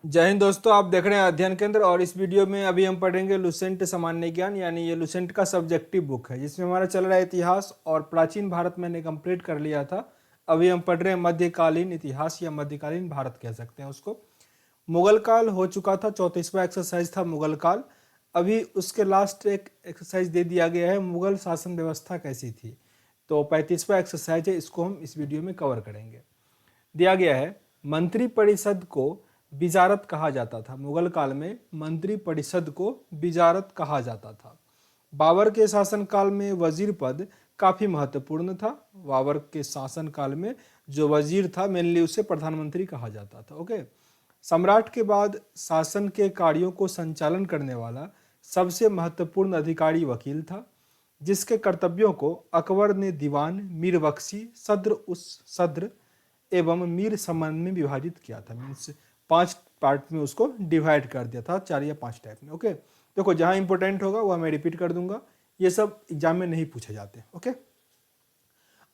जय हिंद दोस्तों, आप देख रहे हैं अध्ययन केंद्र। और इस वीडियो में अभी हम पढ़ेंगे लुसेंट सामान्य ज्ञान, यानी ये लुसेंट का सब्जेक्टिव बुक है जिसमें हमारा चल रहा है इतिहास। और प्राचीन भारत मैंने कंप्लीट कर लिया था। अभी हम पढ़ रहे हैं मध्यकालीन इतिहास या मध्यकालीन भारत कह सकते हैं उसको। मुगल काल हो चुका था, 34वां एक्सरसाइज था मुगल काल। अभी उसके लास्ट एक एक्सरसाइज दे दिया गया है, मुगल शासन व्यवस्था कैसी थी। तो 35वां एक्सरसाइज है, इसको हम इस वीडियो में कवर करेंगे। दिया गया है, मंत्री परिषद को विजारत कहा जाता था। मुगल काल में मंत्री परिषद को विजारत कहा जाता था। बाबर के शासनकाल में वजीर पद काफी महत्वपूर्ण था। बाबर के शासनकाल में जो वजीर था मेनली उसे प्रधानमंत्री कहा जाता था। ओके। सम्राट के बाद शासन के कार्यों को संचालन करने वाला सबसे महत्वपूर्ण अधिकारी वकील था, जिसके कर्तव्यों को अकबर ने दीवान, मीर बख्शी, सद्र उस सद्र एवं मीर समन में विभाजित किया था। मीन्स 5 पार्ट में उसको डिवाइड कर दिया था, 4 या 5 टाइप में। ओके, देखो जहां इंपॉर्टेंट होगा वह मैं रिपीट कर दूंगा, ये सब एग्जाम में नहीं पूछे जाते। ओके।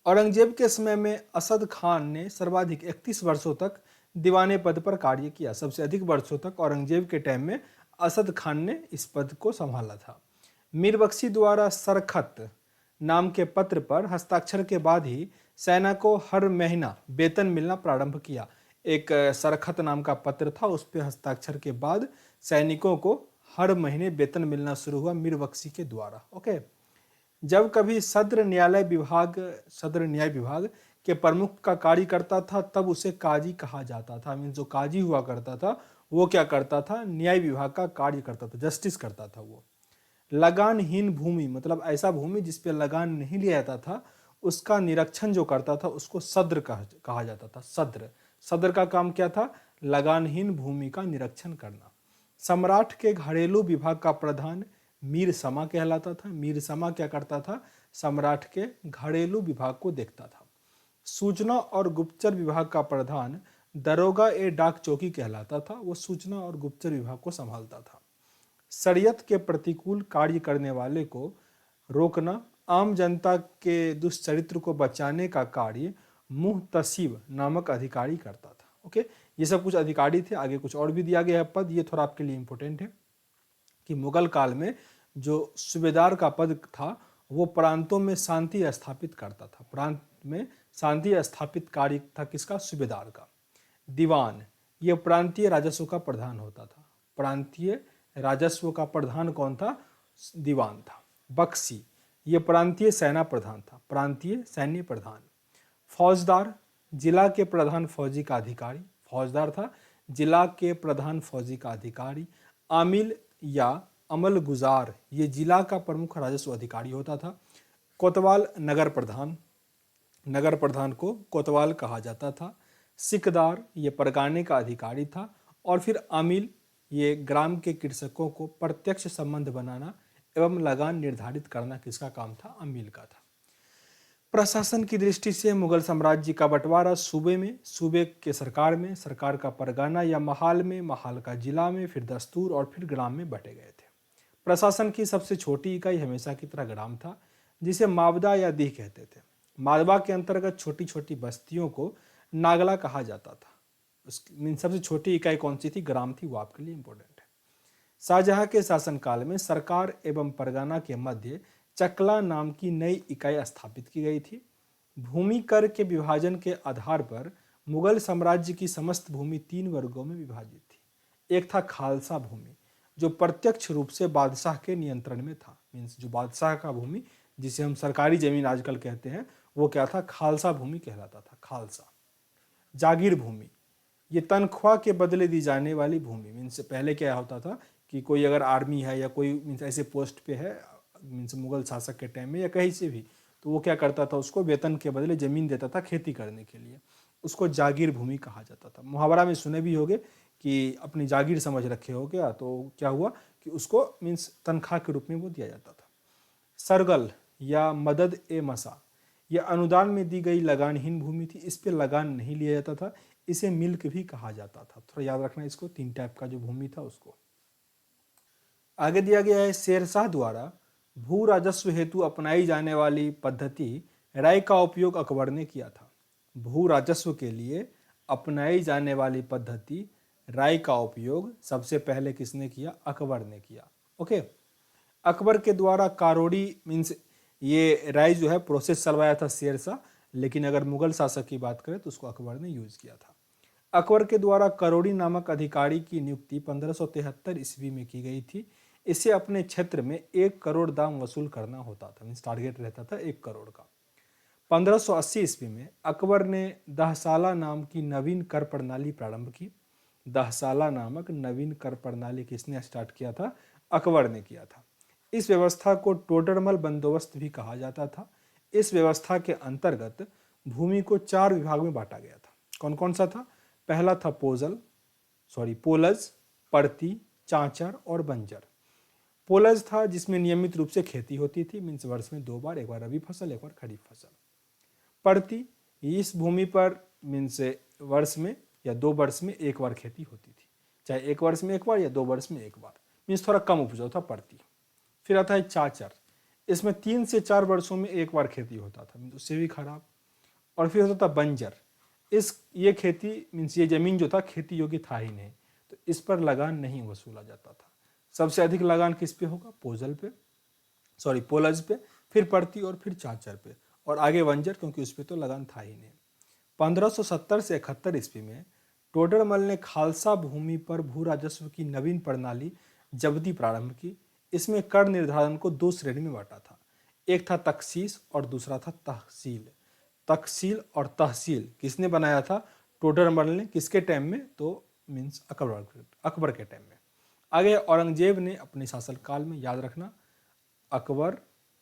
औरंगजेब के समय में असद खान ने सर्वाधिक 31 वर्षों तक दीवाने पद पर कार्य किया। सबसे अधिक वर्षों तक औरंगजेब के टाइम में असद खान ने इस पद को संभाला था। मीर बख्शी द्वारा सरखत नाम के पत्र पर हस्ताक्षर के बाद ही सेना को हर महीना वेतन मिलना प्रारंभ किया। एक सरखत नाम का पत्र था, उस पर हस्ताक्षर के बाद सैनिकों को हर महीने वेतन मिलना शुरू हुआ मीर बख्शी के द्वारा। ओके। जब कभी सद्र न्याय विभाग के प्रमुख का कार्य करता था, तब उसे काजी कहा जाता था। मीन जो काजी हुआ करता था वो क्या करता था, न्याय विभाग का कार्य करता था, जस्टिस करता था वो। लगानहीन भूमि मतलब ऐसा भूमि जिस पे लगान नहीं लिया जाता था, उसका निरीक्षण जो करता था उसको सद्र कहा जाता था। सद्र सद्र का काम क्या था, लगानहीन भूमि का निरीक्षण करना। सम्राट के घरेलू विभाग का प्रधान मीर समा कहलाता था। मीर समा क्या करता था, सम्राट के घरेलू विभाग को देखता था। सूचना और गुप्तचर विभाग का प्रधान दरोगा ए डाक चौकी कहलाता था। वो सूचना और गुप्तचर विभाग को संभालता था। शरीयत के प्रतिकूल कार्य करने वाले को रोकना, आम जनता के दुष्चरित्र को बचाने का कार्य मुहतसिब नामक अधिकारी करता था। ओके, ये सब कुछ अधिकारी थे। आगे कुछ और भी दिया गया है पद, ये थोड़ा आपके लिए इंपॉर्टेंट है कि मुगल काल में जो सूबेदार का पद था वो प्रांतों में शांति स्थापित करता था। प्रांत में शांति स्थापित कार्य था किसका, सूबेदार का। दीवान, ये प्रांतीय राजस्व का प्रधान होता था। प्रांतीय राजस्व का प्रधान कौन था, दीवान था। बख्शी, ये प्रांतीय सेना प्रधान था, प्रांतीय सैन्य प्रधान। फौजदार, जिला के प्रधान फौजी का अधिकारी। फौजदार था जिला के प्रधान फौजी का अधिकारी। आमिल या अमल गुजार, ये जिला का प्रमुख राजस्व अधिकारी होता था। कोतवाल, नगर प्रधान, नगर प्रधान को कोतवाल कहा जाता था। सिकदार, ये परगाने का अधिकारी था। और फिर आमिल, ये ग्राम के कृषकों को प्रत्यक्ष संबंध बनाना एवं लगान निर्धारित करना किसका काम था, आमिल का था। प्रशासन की दृष्टि से मुगल साम्राज्य का बंटवारा सूबे में, सूबे के सरकार में, सरकार का परगाना या महाल में, महाल का जिला में, फिर दस्तूर और फिर ग्राम में बंटे गए थे। प्रशासन की सबसे छोटी इकाई हमेशा की तरह ग्राम था, जिसे मावदा या दीह कहते थे। मालवा के अंतर्गत छोटी छोटी बस्तियों को नागला कहा जाता था। सबसे छोटी इकाई कौन सी थी, ग्राम थी, वो आपके लिए इंपॉर्टेंट है। शाहजहां के शासनकाल में सरकार एवं परगना के मध्य चकला नाम की नई इकाई स्थापित की गई थी। भूमि कर के विभाजन के आधार पर मुगल साम्राज्य की समस्त भूमि 3 वर्गों में विभाजित थी। एक था खालसा भूमि, जो प्रत्यक्ष रूप से बादशाह के नियंत्रण में था। मीन्स जो बादशाह का भूमि, जिसे हम सरकारी जमीन आजकल कहते हैं, वो क्या था, खालसा भूमि कहलाता था, खालसा। जागीर भूमि, ये तनख्वाह के बदले दी जाने वाली भूमि। मीन्स पहले क्या होता था कि कोई अगर आर्मी है या कोई मीन्स ऐसे पोस्ट पे है, मीन्स मुगल शासक के टाइम में या कहीं से भी, तो वो क्या करता था, उसको वेतन के बदले ज़मीन देता था खेती करने के लिए। उसको जागीर भूमि कहा जाता था। मुहावरा में सुने भी होगे कि अपनी जागीर समझ रखे हो क्या, तो क्या हुआ कि उसको मीन्स तनख्वाह के रूप में वो दिया जाता था। सरगल या मदद ए मसा, यह अनुदान में दी गई लगानहीन भूमि थी। इस पर लगान नहीं लिया जाता था। इसे मिल्क भी कहा जाता था। थोड़ा याद रखना इसको, 3 टाइप का जो भूमि था उसको। आगे दिया गया है, शेरशाह द्वारा भू राजस्व हेतु अपनाई जाने वाली पद्धति राय का उपयोग अकबर ने किया था। भू राजस्व के लिए अपनाई जाने वाली पद्धति राई का उपयोग सबसे पहले किसने किया? अकबर ने किया। ओके, अकबर के द्वारा कारोड़ी मीन्स ये राई जो है प्रोसेस चलवाया था शेरशाह, लेकिन अगर मुगल शासक की बात करें तो उसको अकबर ने यूज किया था। अकबर के द्वारा करोड़ी नामक अधिकारी की नियुक्ति 1573 ईस्वी में की गई थी। इसे अपने क्षेत्र में 1 करोड़ दाम वसूल करना होता था, मीन्स टारगेट रहता था 1 करोड़ का। 1580 ईस्वी में अकबर ने दहसाला नाम की नवीन कर प्रणाली प्रारंभ की। दहसाला नामक नवीन कर प्रणाली किसने स्टार्ट किया था? अकबर ने किया था। इस व्यवस्था को टोडरमल बंदोबस्त भी कहा जाता था। इस व्यवस्था के अंतर्गत भूमि को 4 विभाग में बांटा गया था। कौन कौन सा था? पहला था पोलज, पड़ती, चांचर और बंजर। पोलज था जिसमें नियमित रूप से खेती होती थी, मीन्स वर्ष में 2 बार, एक बार रबी फसल, एक बार खरीफ फसल। पड़ती, इस भूमि पर मीन्स वर्ष में या 2 वर्ष में एक बार खेती होती थी, चाहे 1 वर्ष में एक बार या 2 वर्ष में एक बार, मीन्स थोड़ा कम उपजाऊ था पड़ती। फिर आता है चाचर, इसमें 3 से 4 वर्षों में एक बार खेती होता था, मीन्स उससे भी खराब। और फिर होता था बंजर, ये खेती मीन्स ये जमीन जो था खेती योग्य था ही नहीं, तो इस पर लगान नहीं वसूला जाता था। सबसे अधिक लगान किस पे होगा? पोलज पे, फिर पड़ती और फिर चाचर पे, और आगे बंजर, क्योंकि उस पर तो लगान था ही नहीं। 1570 से 71 ईस्वी में टोडरमल ने खालसा भूमि पर भू राजस्व की नवीन प्रणाली जब्ती प्रारंभ की। इसमें कर निर्धारण को 2 श्रेणी में बांटा था। एक था तखसीस और दूसरा था तहसील। तकसील और तहसील किसने बनाया था? टोडरमल ने। किसके टाइम में? तो मीन्स अकबर के टाइम में। आगे औरंगजेब ने अपने शासनकाल में, याद रखना, अकबर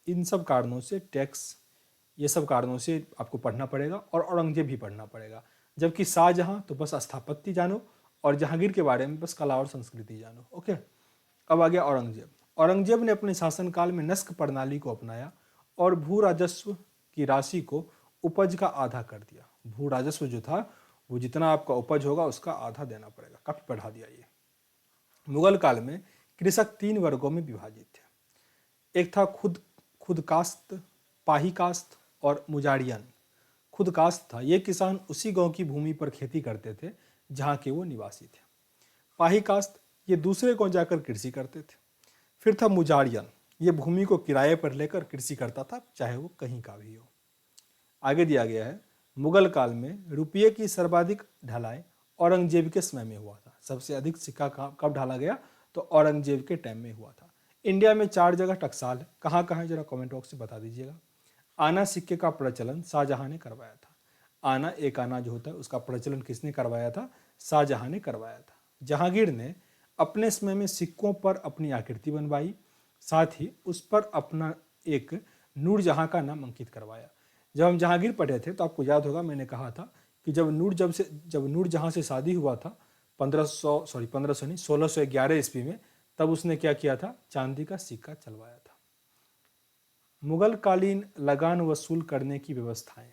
इन सब कारणों से टैक्स, ये सब कारणों से आपको पढ़ना पड़ेगा, और औरंगजेब भी पढ़ना पड़ेगा। जबकि शाहजहां तो बस स्थापत्य जानो, और जहांगीर के बारे में बस कला और संस्कृति जानो। ओके, अब आ गया औरंगजेब। औरंगजेब ने अपने शासनकाल में नस्क प्रणाली को अपनाया और भू राजस्व की राशि को उपज का आधा कर दिया। भू राजस्व जो था वो जितना आपका उपज होगा उसका आधा देना पड़ेगा, काफी बढ़ा दिया ये। मुगल काल में कृषक 3 वर्गों में विभाजित थे। एक था खुद कास्त, पाही कास्त और मुजारियन। खुद कास्त था, ये किसान उसी गांव की भूमि पर खेती करते थे जहां के वो निवासी थे। पाही कास्त, ये दूसरे गांव जाकर कृषि करते थे। फिर था मुजारियन, ये भूमि को किराए पर लेकर कृषि करता था, चाहे वो कहीं का भी हो। आगे दिया गया है, मुगल काल में रुपये की सर्वाधिक ढलाई औरंगजेब के समय में हुआ था। सबसे अधिक सिक्का कब ढाला गया? तो औरंगजेब के टाइम में हुआ था। इंडिया में 4 जगह टकसाल है, कहाँ कहाँ है जरा कमेंट बॉक्स में बता दीजिएगा। आना सिक्के का प्रचलन शाहजहां ने करवाया था। आना, एक आना जो होता है उसका प्रचलन किसने करवाया था? शाहजहां ने करवाया था। जहांगीर ने अपने समय में सिक्कों पर अपनी आकृति बनवाई, साथ ही उस पर अपना एक नूरजहां का नाम अंकित करवाया। जब हम जहांगीर पढ़े थे तो आपको याद होगा मैंने कहा था कि जब नूरजहां से शादी हुआ था 1500 नहीं 1611 ईस्वी में, तब उसने क्या किया था? चांदी का सिक्का चलवाया था। मुगल कालीन लगान वसूल करने की व्यवस्थाएं,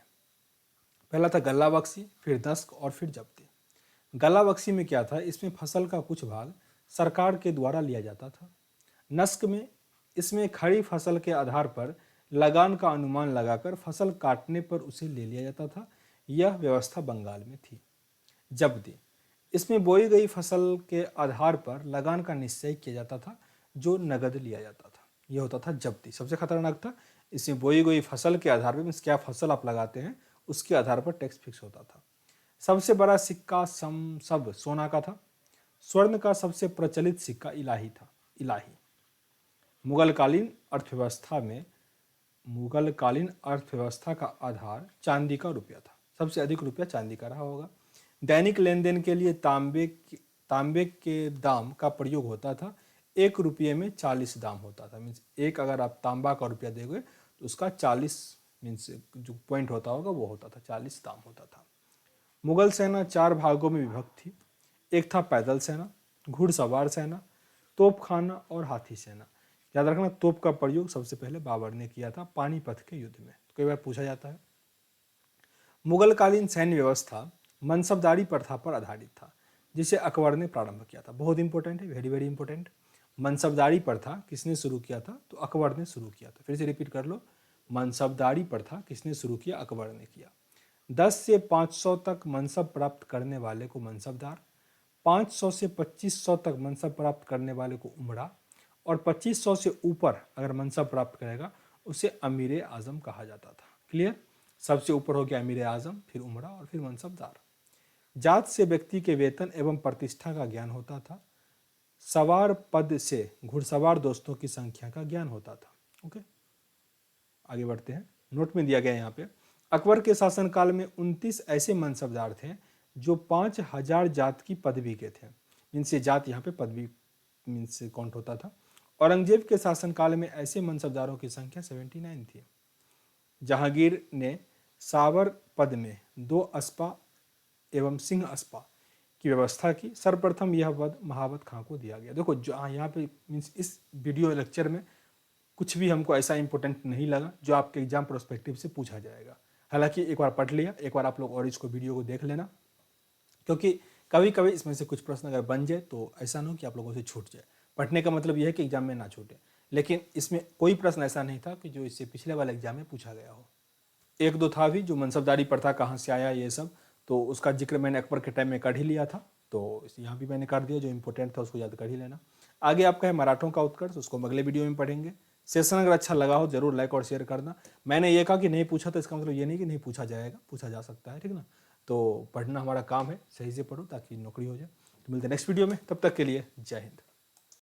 पहला था गल्ला बख्शी, फिर नस्क और फिर जब्ती। गल्ला बख्शी में क्या था? इसमें फसल का कुछ भाग सरकार के द्वारा लिया जाता था। नस्क में, इसमें खड़ी फसल के आधार पर लगान का अनुमान लगाकर फसल काटने पर उसे ले लिया जाता था। यह व्यवस्था बंगाल में थी। जब्ती, इसमें बोई गई फसल के आधार पर लगान का निश्चय किया जाता था, जो नगद लिया जाता था। यह होता था जब्ती, सबसे खतरनाक था। इसमें बोई गई फसल के आधार पर, मीन्स क्या फसल आप लगाते हैं उसके आधार पर टैक्स फिक्स होता था। सबसे बड़ा सिक्का सब सोना का था। स्वर्ण का सबसे प्रचलित सिक्का इलाही था। इलाही। मुगलकालीन अर्थव्यवस्था का आधार चांदी का रुपया था। सबसे अधिक रुपया चांदी का रहा होगा। दैनिक लेन देन के लिए तांबे के दाम का प्रयोग होता था। 1 रुपये में 40 दाम होता था, मीन्स एक अगर आप तांबा का रुपया दोगे तो उसका 40 मीन्स जो पॉइंट होता होगा वो होता था, 40 दाम होता था। मुगल सेना 4 भागों में विभक्त थी। एक था पैदल सेना, घुड़सवार सेना, तोपखाना और हाथी सेना। याद रखना, तोप का प्रयोग सबसे पहले बाबर ने किया था पानीपत के युद्ध में, तो कई बार पूछा जाता है। मुगलकालीन सैन्य व्यवस्था मनसबदारी प्रथा पर आधारित था, जिसे अकबर ने प्रारंभ किया था। बहुत इंपॉर्टेंट है, वेरी वेरी इंपॉर्टेंट। मनसबदारी प्रथा किसने शुरू किया था? तो अकबर ने शुरू किया था। फिर से रिपीट कर लो, मनसबदारी प्रथा किसने शुरू किया? अकबर ने किया। 10 से 500 तक मनसब प्राप्त करने वाले को मनसबदार, 500 से 2500 तक मनसब प्राप्त करने वाले को उमरा, और 2500 से ऊपर अगर मनसब प्राप्त करेगा उसे अमीर आज़म कहा जाता था। क्लियर? सबसे ऊपर हो गया अमीर आज़म, फिर उमरा और फिर मनसबदार। जात से व्यक्ति के वेतन एवं प्रतिष्ठा का ज्ञान होता था। सवार पद से घुड़सवार दोस्तों की संख्या का ज्ञान होता था। ओके, आगे बढ़ते हैं। नोट में दिया गया यहाँ पे, अकबर के शासनकाल में 29 ऐसे मनसबदार थे जो 5000 जात की पदवी के थे। मीन्स ये जात यहाँ पे पदवी मीन्स काउंट होता था। औरंगजेब के शासनकाल में ऐसे मनसबदारों की संख्या 79 थी। जहांगीर ने सावर पद में 2 अस्पा एवं सिंह अस्पा की व्यवस्था की। सर्वप्रथम यह पद महावत खां को दिया गया। देखो जो यहाँ पे मीन्स इस वीडियो लेक्चर में कुछ भी हमको ऐसा इंपॉर्टेंट नहीं लगा जो आपके एग्जाम प्रोस्पेक्टिव से पूछा जाएगा। हालांकि एक बार पढ़ लिया, एक बार आप लोग और इसको वीडियो को देख लेना, क्योंकि कभी कभी इसमें से कुछ प्रश्न अगर बन जाए तो ऐसा ना हो कि आप लोगों से छूट जाए। पढ़ने का मतलब यह है कि एग्जाम में ना छूटे, लेकिन इसमें कोई प्रश्न ऐसा नहीं था कि जो इससे पिछले वाले एग्जाम में पूछा गया हो। एक दो था भी, जो मनसबदारी प्रथा कहाँ से आया ये सब, तो उसका जिक्र मैंने अकबर के टाइम में कर ही लिया था, तो यहाँ भी मैंने कर दिया। जो इंपॉर्टेंट था उसको याद कर ही लेना। आगे आपका है मराठों का उत्कर्ष, उसको हम अगले वीडियो में पढ़ेंगे। सेशन अगर अच्छा लगा हो जरूर लाइक और शेयर करना। मैंने ये कहा कि नहीं पूछा तो इसका मतलब ये नहीं कि नहीं पूछा जाएगा, पूछा जा सकता है, ठीक ना। तो पढ़ना हमारा काम है, सही से पढ़ो ताकि नौकरी हो जाए। तो मिलते हैं नेक्स्ट वीडियो में, तब तक के लिए जय हिंद।